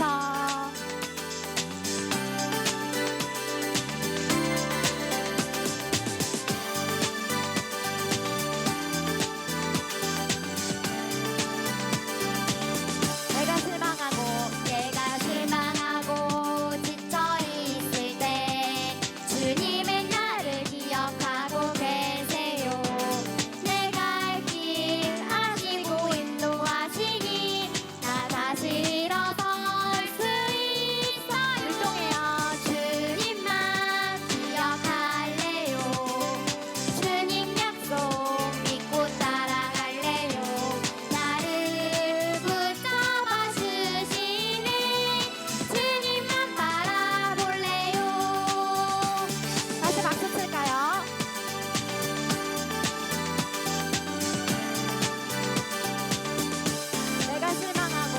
치면서 내가 실망하고 지쳐 있을 때 주님은 나를 기억하고 계세요. 내가 할 길 아시고 인도하시니 나 다시 일어설 수 있어요. 율동해요. 주님만 기억할래요. 주님 약속 믿고 따라갈래요. 나를 붙잡아 주시네. 주님만 바라볼래요. 다시 박수 칠까요? 내가 실망하고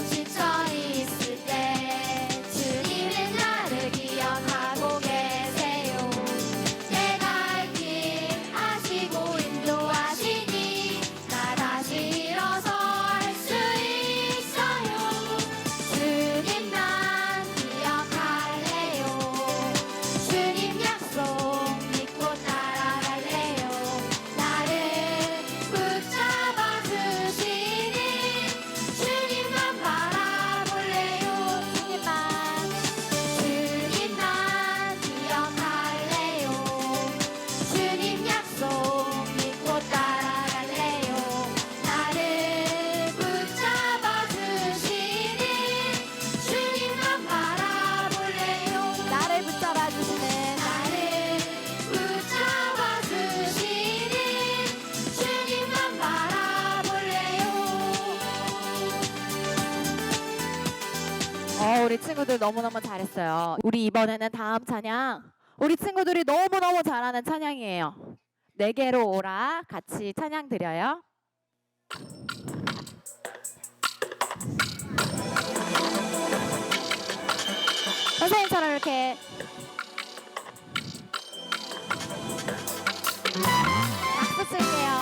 지쳐 있을 때 주님은 나를 기억하고 계세요. 내가 할 길 아시고 인도하시니 나 다시 일어설 수 있어요. 주님만 기억할래요. 주님 약속 믿고 따라갈래요. 나를 붙잡아 주시니 주님만 바라볼래요. 주님만 기억할래요. 주님 약속 믿고 따라갈래요. 나를 붙잡아 주시니 주님만 바라볼래요. 나를 붙잡아 주시는 주님만 바라볼래요. 우리 친구들 너무너무 잘했어요. 우리 이번에는 다음 찬양 우리 친구들이 너무너무 잘하는 찬양이에요. 내게로 오라 같이 찬양 드려요. 선생님처럼 이렇게 박수 칠게요.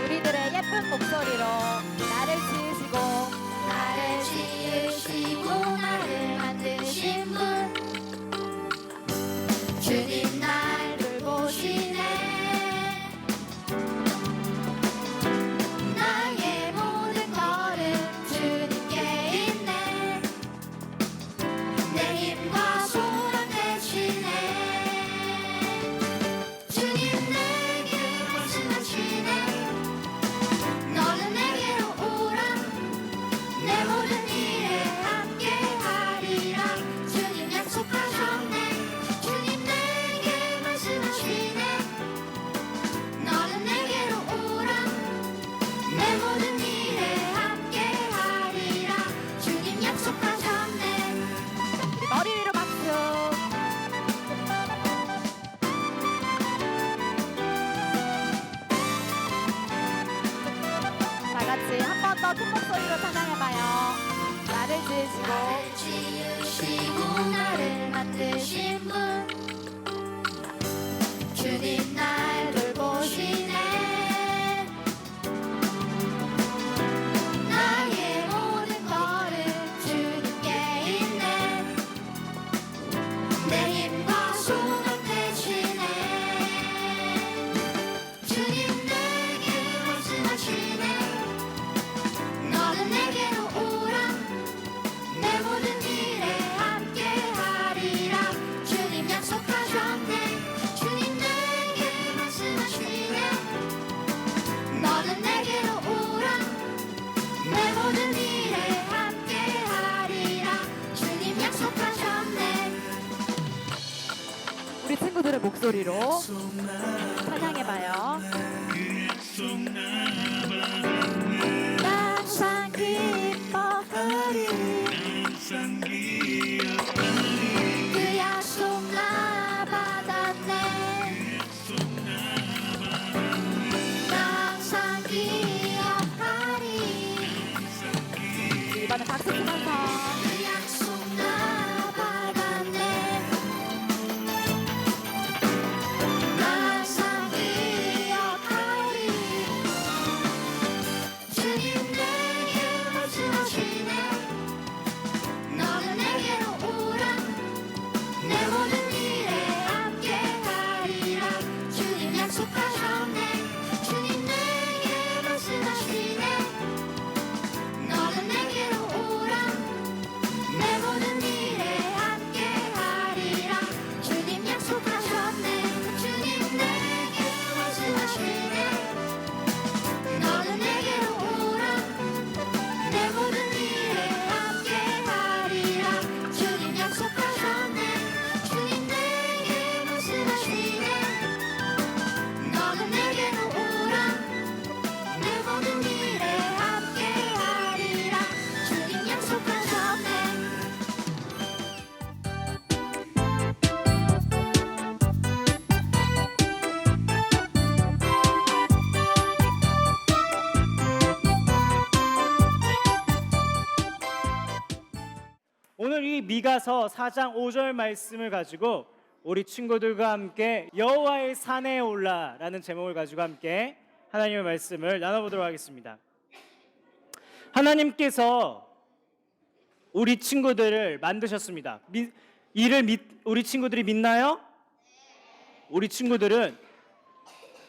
우리들의 예쁜 목소리로 나를 지으시고 나를 만드신 분 주님 날 돌보시네. 나의 모든 걸음 주님께 있네. 내 힘과 소망 되시네. 주님 내게 말씀하시네. 너는 내게로 오라. 내 모든 일에 함께하리라. 주님 약속하셨네. 주님 내게 말씀하시네. 너는 내게로 오라. 내 모든 일에 함께하리라. 주님 약속하셨네. 머리 위로 박수. 다 같이 한 번 더 큰 목소리로 찬양해봐요. 나를 지으시고 나를 만드신 분 주님 날 돌보시네. 나의 모든 걸음 주님께 있네. 내 힘과 소망 되시네. 주님 내게 말씀하시네. 너는 내게로 오라. 내 모든 일에 함께하리라. 주님 약속하셨네. 주님 내게 말씀하시네. 너는 내게로 오라. 내 모든 일에 함께하리라. 주님 약속하셨네. 우리 친구들의 목소리로 찬양해봐요. 항상 기뻐하리. 그 약속 나 받았네. 항상 기억하리. 이번에 박수 치면서 그 약속 나 받았네. 오늘 이 미가서 4장 5절 말씀을 가지고 우리 친구들과 함께 여호와의 산에 올라라는 제목을 가지고 함께 하나님의 말씀을 나눠보도록 하겠습니다. 하나님께서 우리 친구들을 만드셨습니다. 우리 친구들이 믿나요? 우리 친구들은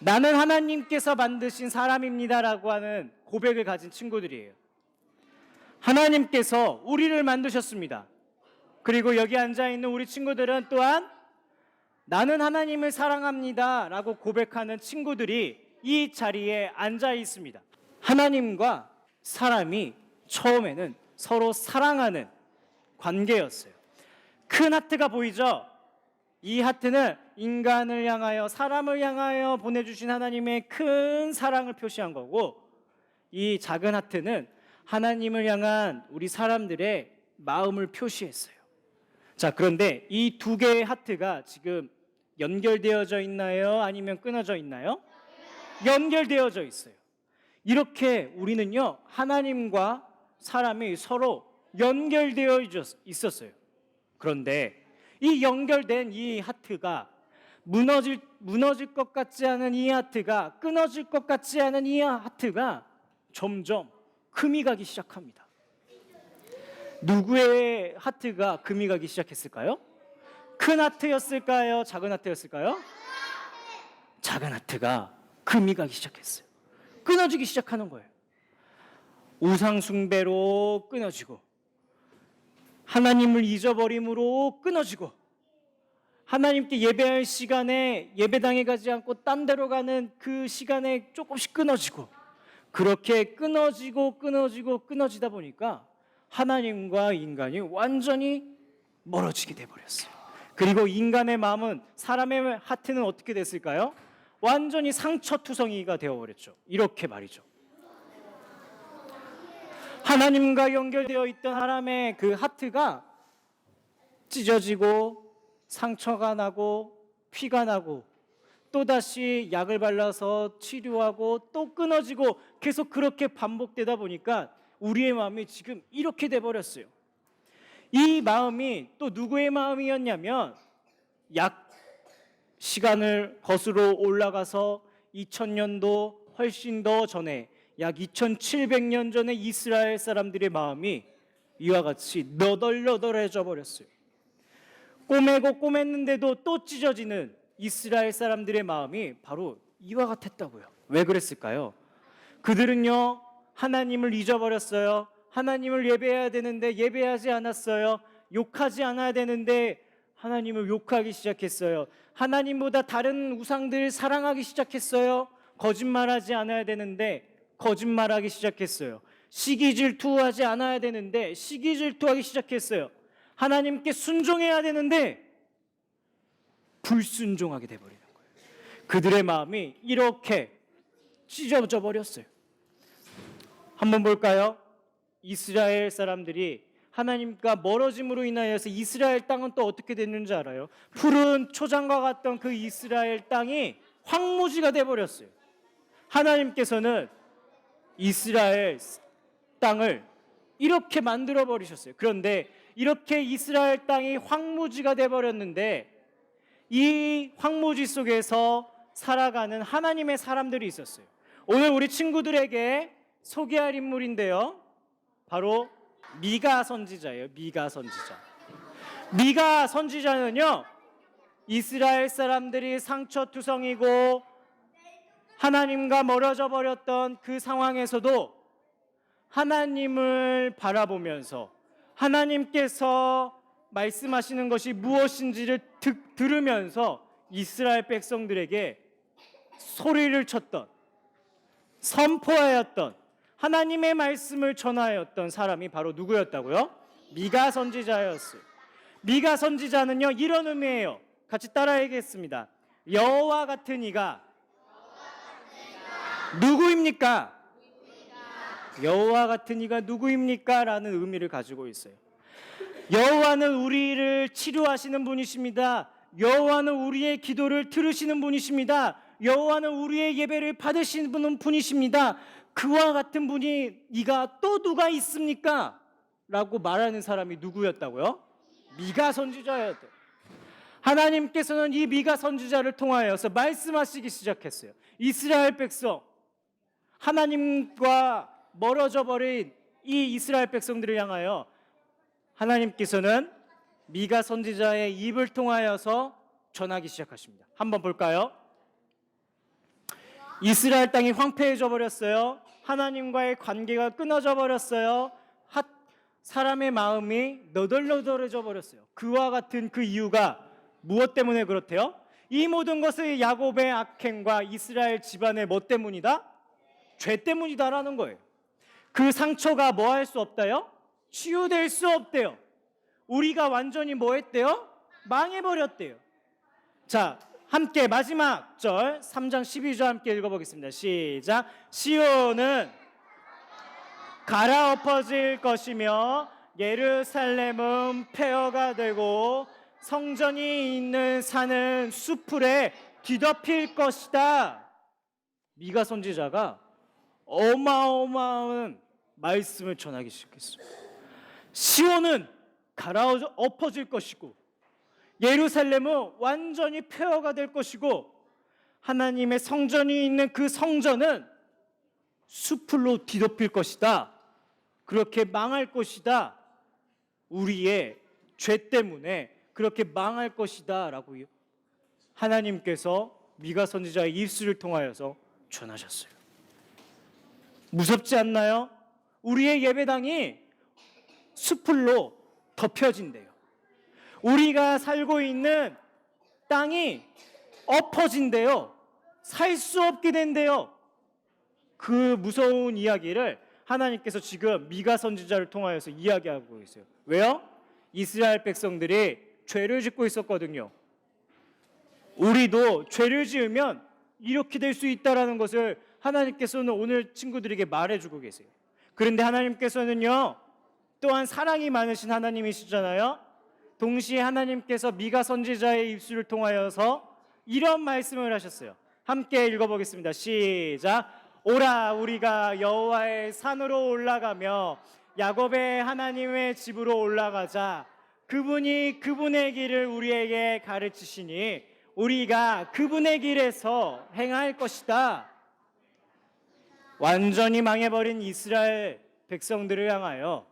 나는 하나님께서 만드신 사람입니다라고 하는 고백을 가진 친구들이에요. 하나님께서 우리를 만드셨습니다. 그리고 여기 앉아있는 우리 친구들은 또한 나는 하나님을 사랑합니다 라고 고백하는 친구들이 이 자리에 앉아 있습니다. 하나님과 사람이 처음에는 서로 사랑하는 관계였어요. 큰 하트가 보이죠? 이 하트는 인간을 향하여, 사람을 향하여 보내주신 하나님의 큰 사랑을 표시한 거고, 이 작은 하트는 하나님을 향한 우리 사람들의 마음을 표시했어요. 자, 그런데 이 두 개의 하트가 지금 연결되어져 있나요? 아니면 끊어져 있나요? 연결되어져 있어요. 이렇게 우리는요, 하나님과 사람이 서로 연결되어 있었어요. 그런데 이 연결된 이 하트가 무너질 것 같지 않은 이 하트가, 끊어질 것 같지 않은 이 하트가 점점 금이 가기 시작합니다. 누구의 하트가 금이 가기 시작했을까요? 큰 하트였을까요? 작은 하트였을까요? 작은 하트가 금이 가기 시작했어요. 끊어지기 시작하는 거예요. 우상 숭배로 끊어지고, 하나님을 잊어버림으로 끊어지고, 하나님께 예배할 시간에 예배당에 가지 않고 딴 데로 가는 그 시간에 조금씩 끊어지고, 그렇게 끊어지다 보니까 하나님과 인간이 완전히 멀어지게 돼버렸어요. 그리고 인간의 마음은, 사람의 하트는 어떻게 됐을까요? 완전히 상처투성이가 되어버렸죠. 이렇게 말이죠. 하나님과 연결되어 있던 사람의 그 하트가 찢어지고 상처가 나고 피가 나고 또다시 약을 발라서 치료하고 또 끊어지고 계속 그렇게 반복되다 보니까 우리의 마음이 지금 이렇게 돼버렸어요. 이 마음이 또 누구의 마음이었냐면, 약 시간을 거슬러 올라가서 2000년도 훨씬 더 전에, 약 2700년 전에 이스라엘 사람들의 마음이 이와 같이 너덜너덜해져 버렸어요. 꼬매고 꼬맸는데도 또 찢어지는 이스라엘 사람들의 마음이 바로 이와 같았다고요. 왜 그랬을까요? 그들은요, 하나님을 잊어버렸어요. 하나님을 예배해야 되는데 예배하지 않았어요. 욕하지 않아야 되는데 하나님을 욕하기 시작했어요. 하나님보다 다른 우상들 사랑하기 시작했어요. 거짓말하지 않아야 되는데 거짓말하기 시작했어요. 시기 질투하지 않아야 되는데 시기 질투하기 시작했어요. 하나님께 순종해야 되는데 불순종하게 돼버리는 거예요. 그들의 마음이 이렇게 찢어져 버렸어요. 한번 볼까요? 이스라엘 사람들이 하나님과 멀어짐으로 인하여서 이스라엘 땅은 또 어떻게 됐는지 알아요? 푸른 초장과 같던 그 이스라엘 땅이 황무지가 돼버렸어요. 하나님께서는 이스라엘 땅을 이렇게 만들어 버리셨어요. 그런데 이렇게 이스라엘 땅이 황무지가 돼버렸는데 이 황무지 속에서 살아가는 하나님의 사람들이 있었어요. 오늘 우리 친구들에게 소개할 인물인데요, 바로 미가 선지자예요. 미가 선지자. 미가 선지자는요, 이스라엘 사람들이 상처투성이고 하나님과 멀어져 버렸던 그 상황에서도 하나님을 바라보면서 하나님께서 말씀하시는 것이 무엇인지를 들으면서 이스라엘 백성들에게 소리를 쳤던, 선포하였던, 하나님의 말씀을 전하였던 사람이 바로 누구였다고요? 미가 선지자였어요. 미가 선지자는요, 이런 의미예요. 같이 따라하겠습니다. 여호와 같은 이가 누구입니까? 여호와 같은 이가 누구입니까? 라는 의미를 가지고 있어요. 여호와는 우리를 치료하시는 분이십니다. 여호와는 우리의 기도를 들으시는 분이십니다. 여호와는 우리의 예배를 받으시는 분이십니다. 그와 같은 분이 이가 또 누가 있습니까? 라고 말하는 사람이 누구였다고요? 미가 선지자였대요. 하나님께서는 이 미가 선지자를 통하여서 말씀하시기 시작했어요. 이스라엘 백성, 하나님과 멀어져 버린 이 이스라엘 백성들을 향하여 하나님께서는 미가 선지자의 입을 통하여서 전하기 시작하십니다. 한번 볼까요? 이스라엘 땅이 황폐해져 버렸어요. 하나님과의 관계가 끊어져 버렸어요. 사람의 마음이 너덜너덜해져 버렸어요. 그와 같은 그 이유가 무엇 때문에 그렇대요? 이 모든 것은 야곱의 악행과 이스라엘 집안의 뭐 때문이다? 죄 때문이다라는 거예요. 그 상처가 뭐 할 수 없다요? 치유될 수 없대요. 우리가 완전히 뭐 했대요? 망해버렸대요. 자, 함께 마지막 절 3장 12절 함께 읽어보겠습니다. 시작. 시온은 갈아엎어질 것이며 예루살렘은 폐허가 되고 성전이 있는 산은 수풀에 뒤덮일 것이다. 미가 선지자가 어마어마한 말씀을 전하기 시작했어요. 시온은 갈아엎어질 것이고 예루살렘은 완전히 폐허가 될 것이고 하나님의 성전이 있는 그 성전은 수풀로 뒤덮일 것이다. 그렇게 망할 것이다. 우리의 죄 때문에 그렇게 망할 것이다 라고 하나님께서 미가 선지자의 입술을 통하여서 전하셨어요. 무섭지 않나요? 우리의 예배당이 수풀로 덮여진대요. 우리가 살고 있는 땅이 엎어진대요. 살 수 없게 된대요. 그 무서운 이야기를 하나님께서 지금 미가 선지자를 통하여서 이야기하고 있어요. 왜요? 이스라엘 백성들이 죄를 짓고 있었거든요. 우리도 죄를 지으면 이렇게 될 수 있다라는 것을 하나님께서는 오늘 친구들에게 말해주고 계세요. 그런데 하나님께서는요, 또한 사랑이 많으신 하나님이시잖아요. 동시에 하나님께서 미가 선지자의 입술을 통하여서 이런 말씀을 하셨어요. 함께 읽어보겠습니다. 시작. 오라 우리가 여호와의 산으로 올라가며 야곱의 하나님의 집으로 올라가자. 그분이 그분의 길을 우리에게 가르치시니 우리가 그분의 길에서 행할 것이다. 완전히 망해버린 이스라엘 백성들을 향하여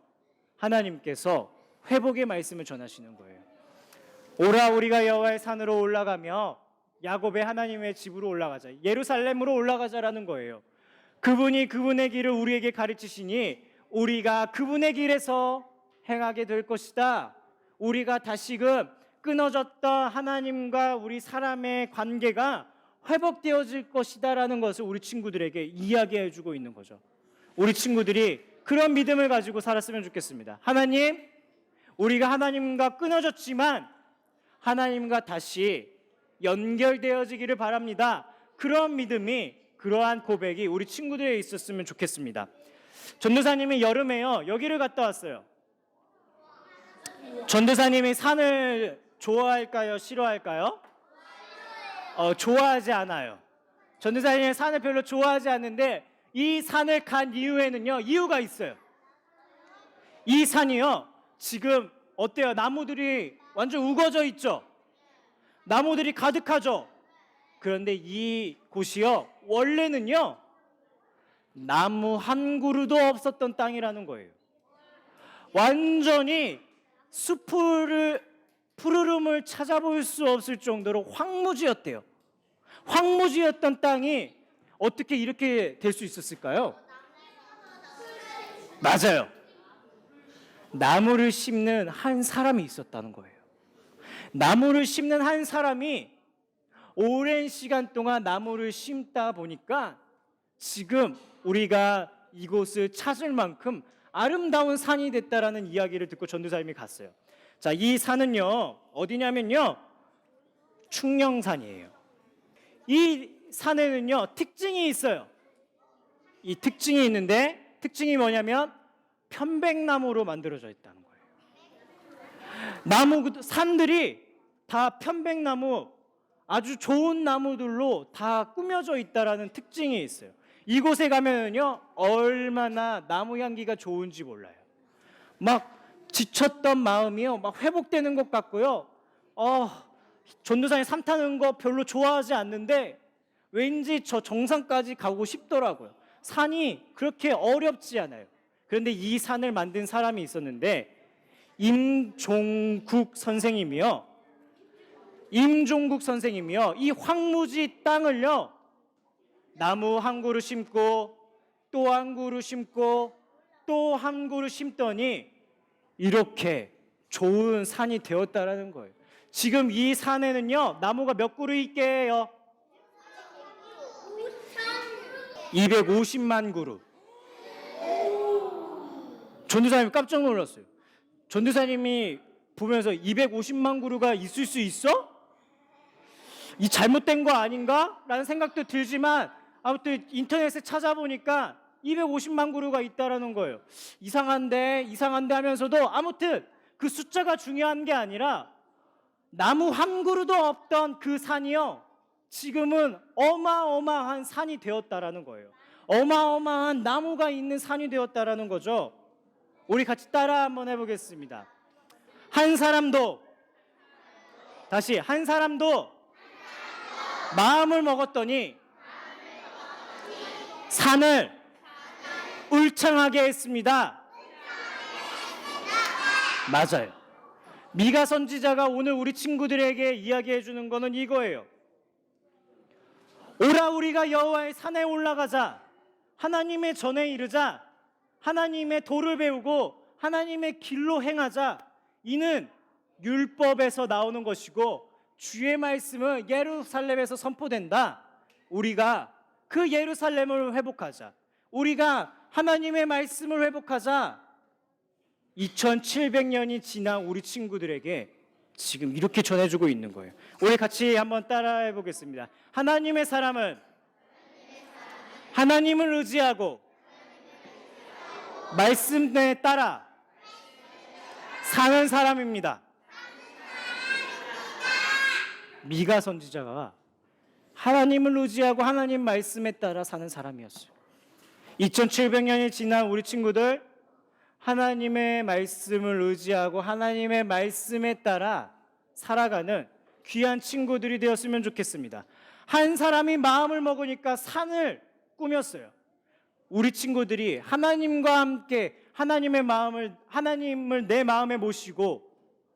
하나님께서 회복의 말씀을 전하시는 거예요. 오라 우리가 여호와의 산으로 올라가며 야곱의 하나님의 집으로 올라가자. 예루살렘으로 올라가자라는 거예요. 그분이 그분의 길을 우리에게 가르치시니 우리가 그분의 길에서 행하게 될 것이다. 우리가 다시금 끊어졌던 하나님과 우리 사람의 관계가 회복되어질 것이다 라는 것을 우리 친구들에게 이야기해 주고 있는 거죠. 우리 친구들이 그런 믿음을 가지고 살았으면 좋겠습니다. 하나님, 우리가 하나님과 끊어졌지만 하나님과 다시 연결되어지기를 바랍니다. 그런 믿음이, 그러한 고백이 우리 친구들에 있었으면 좋겠습니다. 전도사님이 여름에요, 여기를 갔다 왔어요. 전도사님이 산을 좋아할까요? 싫어할까요? 좋아하지 않아요. 전도사님이 산을 별로 좋아하지 않는데 이 산을 간 이유에는요, 이유가 있어요. 이 산이요, 지금 어때요? 나무들이 완전 우거져 있죠? 나무들이 가득하죠? 그런데 이 곳이요, 원래는요, 나무 한 그루도 없었던 땅이라는 거예요. 완전히 푸르름을 찾아볼 수 없을 정도로 황무지였대요. 황무지였던 땅이 어떻게 이렇게 될 수 있었을까요? 맞아요. 나무를 심는 한 사람이 있었다는 거예요. 나무를 심는 한 사람이 오랜 시간 동안 나무를 심다 보니까 지금 우리가 이곳을 찾을 만큼 아름다운 산이 됐다라는 이야기를 듣고 전도사님이 갔어요. 자, 이 산은요, 어디냐면요, 충령산이에요. 이 산에는요, 특징이 있어요. 이 특징이 있는데, 특징이 뭐냐면 편백나무로 만들어져 있다는 거예요. 산들이 다 편백나무, 아주 좋은 나무들로 다 꾸며져 있다라는 특징이 있어요. 이곳에 가면은요, 얼마나 나무 향기가 좋은지 몰라요. 막 지쳤던 마음이요, 막 회복되는 것 같고요. 전도사님 산 타는 거 별로 좋아하지 않는데 왠지 저 정상까지 가고 싶더라고요. 산이 그렇게 어렵지 않아요. 그런데 이 산을 만든 사람이 있었는데 임종국 선생님이요. 이 황무지 땅을요, 나무 한 그루 심고 또 한 그루 심고 또 한 그루 심더니 이렇게 좋은 산이 되었다라는 거예요. 지금 이 산에는요, 나무가 몇 그루 있게요? 250만 그루. 전도사님이 깜짝 놀랐어요. 전도사님이 보면서 250만 그루가 있을 수 있어? 이 잘못된 거 아닌가? 라는 생각도 들지만 아무튼 인터넷에 찾아보니까 250만 그루가 있다라는 거예요. 이상한데 하면서도 아무튼 그 숫자가 중요한 게 아니라 나무 한 그루도 없던 그 산이요, 지금은 어마어마한 산이 되었다라는 거예요. 어마어마한 나무가 있는 산이 되었다라는 거죠. 우리 같이 따라 한번 해보겠습니다. 한 사람도 마음을 먹었더니 산을 울창하게 했습니다. 맞아요. 미가 선지자가 오늘 우리 친구들에게 이야기해 주는 거는 이거예요. 오라 우리가 여호와의 산에 올라가자. 하나님의 전에 이르자. 하나님의 도를 배우고 하나님의 길로 행하자. 이는 율법에서 나오는 것이고 주의 말씀은 예루살렘에서 선포된다. 우리가 그 예루살렘을 회복하자. 우리가 하나님의 말씀을 회복하자. 2700년이 지난 우리 친구들에게 지금 이렇게 전해주고 있는 거예요. 우리 같이 한번 따라해 보겠습니다. 하나님의 사람은 하나님을 의지하고 말씀에 따라 사는 사람입니다. 미가 선지자가 하나님을 의지하고 하나님 말씀에 따라 사는 사람이었어요. 2700년이 지난 우리 친구들, 하나님의 말씀을 의지하고 하나님의 말씀에 따라 살아가는 귀한 친구들이 되었으면 좋겠습니다. 한 사람이 마음을 먹으니까 산을 꾸몄어요. 우리 친구들이 하나님과 함께 하나님을 내 마음에 모시고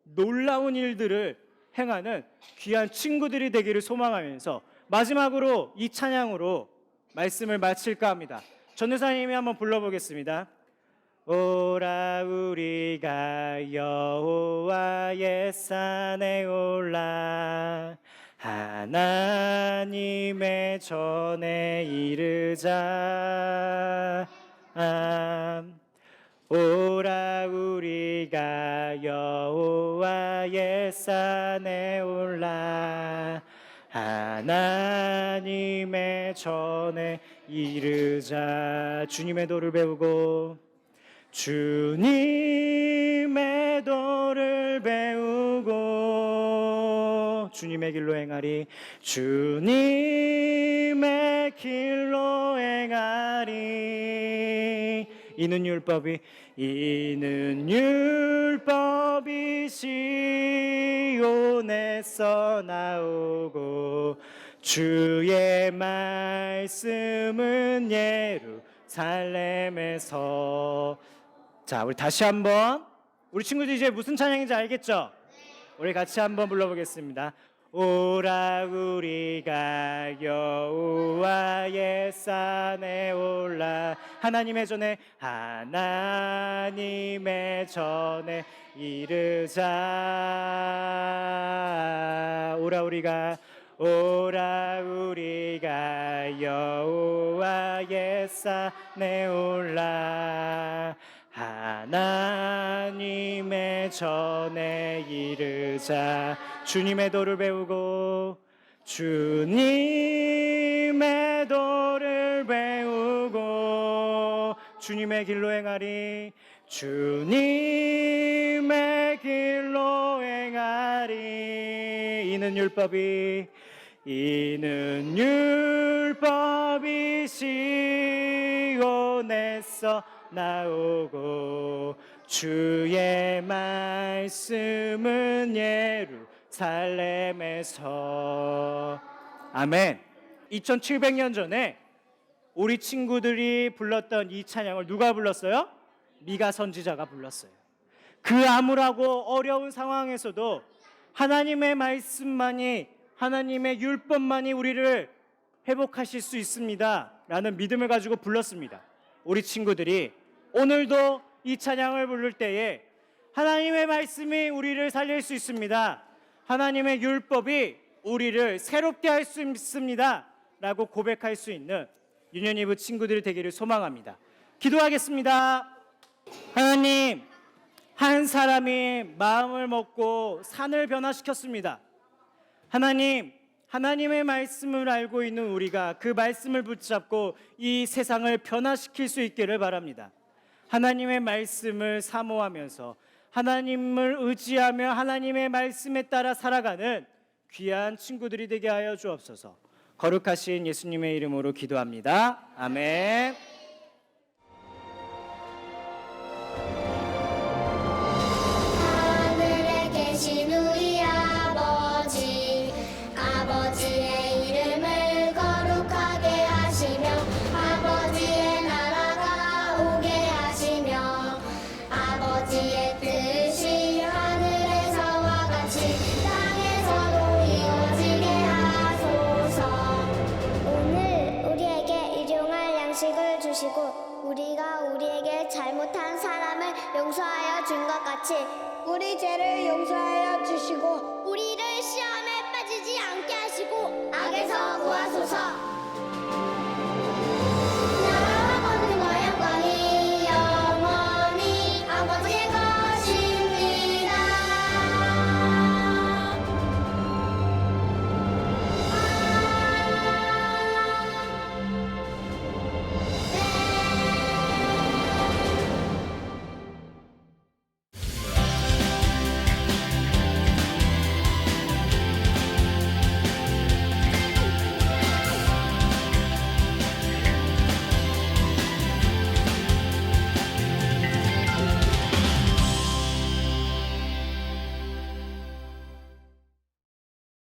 놀라운 일들을 행하는 귀한 친구들이 되기를 소망하면서 마지막으로 이 찬양으로 말씀을 마칠까 합니다. 전도사님이 한번 불러보겠습니다. 오라 우리가 여호와의 산에 올라 하나님의 전에 이르자. 오라 우리가 여호와의 산에 올라 하나님의 전에 이르자. 주님의 도를 배우고 주님의 도를 배우고 주님의 길로 행하리. 주님의 길로 행하리. 이는 율법이 시온에서 나오고 주의 말씀은 예루살렘에서. 자, 우리 다시 한번, 우리 친구들 이제 무슨 찬양인지 알겠죠? 우리 같이 한번 불러보겠습니다. 오라 우리가 여호와의 산에 올라 하나님의 전에 이르자. 오라 우리가 여호와의 산에 올라 하나님의 전에 이르자. 주님의 도를 배우고 주님의 도를 배우고 주님의 길로 행하리. 주님의 길로 행하리. 이는 율법이 시온에서 나오고 주의 말씀은 예루살렘에서. 아멘. 2700년 전에 우리 친구들이 불렀던 이 찬양을 누가 불렀어요? 미가 선지자가 불렀어요. 그 암울하고 어려운 상황에서도 하나님의 말씀만이, 하나님의 율법만이 우리를 회복하실 수 있습니다 라는 믿음을 가지고 불렀습니다. 우리 친구들이 오늘도 이 찬양을 부를 때에 하나님의 말씀이 우리를 살릴 수 있습니다, 하나님의 율법이 우리를 새롭게 할 수 있습니다 라고 고백할 수 있는 유년이브 친구들이 되기를 소망합니다. 기도하겠습니다. 하나님, 한 사람이 마음을 먹고 산을 변화시켰습니다. 하나님, 하나님의 말씀을 알고 있는 우리가 그 말씀을 붙잡고 이 세상을 변화시킬 수 있기를 바랍니다. 하나님의 말씀을 사모하면서 하나님을 의지하며 하나님의 말씀에 따라 살아가는 귀한 친구들이 되게 하여 주옵소서. 거룩하신 예수님의 이름으로 기도합니다. 아멘. 하늘에 계신 우리 아버지, 아버지의 이름을 거룩하게 하시며 아버지의 나라가 오게 하시며 아버지의 뜻이 하늘에서와 같이 땅에서도 이루어지게 하소서. 오늘 우리에게 일용할 양식을 주시고 우리가 우리에게 잘못한 사람을 용서하여 준 것 같이 우리 죄를 용서하여 주시고 우리를 시험에 빠지지 않게 하시고 악에서 구하소서.